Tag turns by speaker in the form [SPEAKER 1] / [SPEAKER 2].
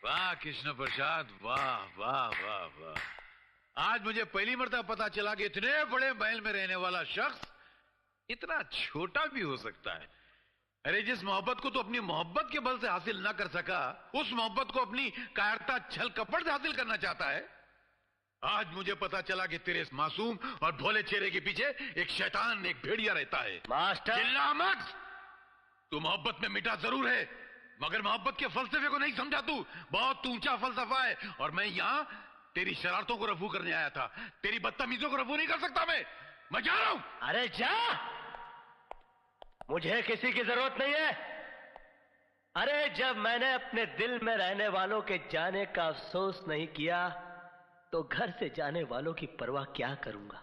[SPEAKER 1] वाह कृष्ण प्रसाद, वाह वाह वाह वाह। आज मुझे पहली मर्तबा पता चला कि इतने बड़े महल में रहने वाला शख्स इतना छोटा भी हो सकता है। अरे जिस मोहब्बत को तो अपनी मोहब्बत के बल से हासिल ना कर सका, उस मोहब्बत को अपनी कायरता छल कपट से हासिल करना चाहता है। आज मुझे पता चला कि तेरे इस मासूम और भोले चेहरे के पीछे एक शैतान, एक भेड़िया रहता है।
[SPEAKER 2] मास्टर,
[SPEAKER 1] चिल्ला मत। तू मोहब्बत में मिटा जरूर है, मगर मोहब्बत के फलसफे को नहीं समझा। तू बहुत ऊंचा फलसफा है, और मैं यहां तेरी शरारतों को रफू करने आया था। तेरी बदतमीजों को रफू नहीं कर सकता मैं जा रहा हूं।
[SPEAKER 2] अरे जा, मुझे किसी की जरूरत नहीं है। अरे जब मैंने अपने दिल में रहने वालों के जाने का अफसोस नहीं किया, तो घर से जाने वालों की परवाह क्या करूंगा।